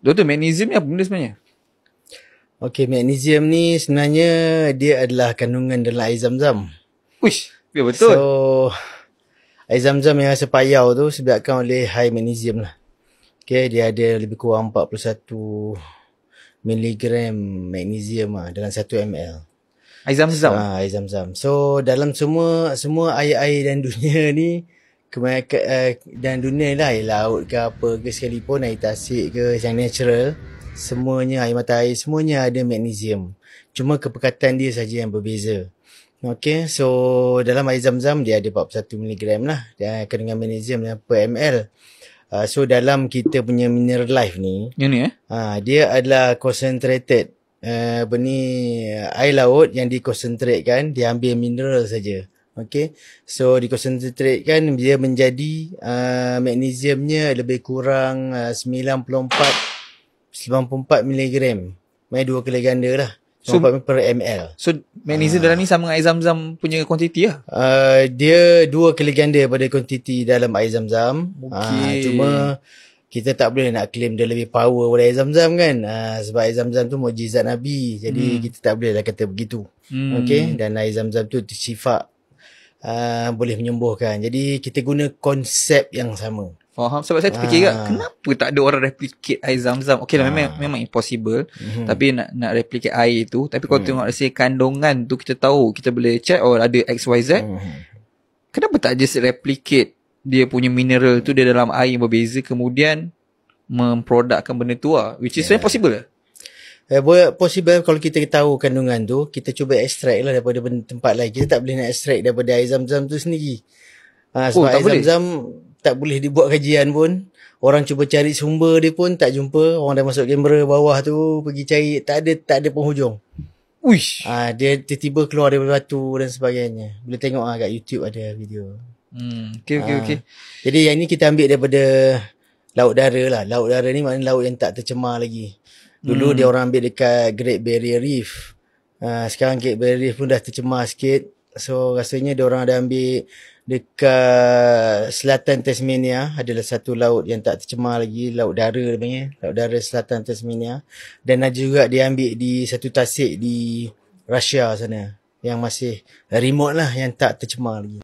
Doktor, magnesium ni apa benda sebenarnya? Okey, magnesium ni sebenarnya dia adalah kandungan dalam air zam-zam. Uish, ya betul. So, air zam-zam yang rasa payau tu sebabkan oleh high magnesium lah. Okay, dia ada lebih kurang 41 miligram magnesium lah dalam 1 ml. Air zam-zam? Air zam-zam. So, dalam semua air-air dan dunia ni, kebanyakan dan dunia lah, air laut ke apa ke sekalipun, air tasik ke yang natural, semuanya, air mata air, semuanya ada magnesium. Cuma kepekatan dia saja yang berbeza. Okay, so dalam air zam-zam dia ada 41 miligram lah kandungan magnesium per ml. So dalam kita punya Mineral Life ni, yang ni dia adalah concentrated air laut yang dikonsentratekan, dia ambil mineral saja. Okay, so dikonsentratekan dia menjadi magnesiumnya lebih kurang 94 miligram. Main 2 kali ganda lah. So, per ml. So magnesium dalam ni sama dengan air zam-zam punya kuantiti lah? Dia 2 kali ganda pada kuantiti dalam air zam-zam. Cuma kita tak boleh nak claim dia lebih power pada air zam-zam kan. Sebab air zam-zam tu mukjizat Nabi. Jadi kita tak boleh lah kata begitu. Okay? Dan air zam-zam tu sifat boleh menyembuhkan. Jadi kita guna konsep yang sama. Faham. Sebab saya terfikir kenapa tak ada orang replicate air zam-zam. Okay lah, memang impossible. Tapi nak replicate air tu. Tapi kalau tengok rasa kandungan tu, kita tahu, kita boleh check ada XYZ. Kenapa tak just replicate dia punya mineral tu dia dalam air yang berbeza, kemudian memprodukkan benda tu lah, which is possible lah. Possible kalau kita tahu kandungan tu, kita cuba extract lah daripada tempat lain. Kita tak boleh nak extract daripada air zam-zam tu sendiri. Sebab air zam-zam tak boleh dibuat kajian pun. Orang cuba cari sumber dia pun tak jumpa. Orang dah masuk kamera bawah tu pergi cari, tak ada penghujung. Uish. Dia tiba-tiba keluar daripada batu dan sebagainya. Boleh tengok kat YouTube ada video. Okay. Jadi yang ni kita ambil daripada laut dara lah. Laut dara ni maknanya laut yang tak tercemar lagi. Dulu dia orang ambil dekat Great Barrier Reef. Sekarang Great Barrier Reef pun dah tercemar sikit. So rasanya dia orang ada ambil dekat selatan Tasmania, adalah satu laut yang tak tercemar lagi, laut dara dia panggil, laut dara selatan Tasmania. Dan ada juga dia ambil di satu tasik di Russia sana yang masih remote lah, yang tak tercemar lagi.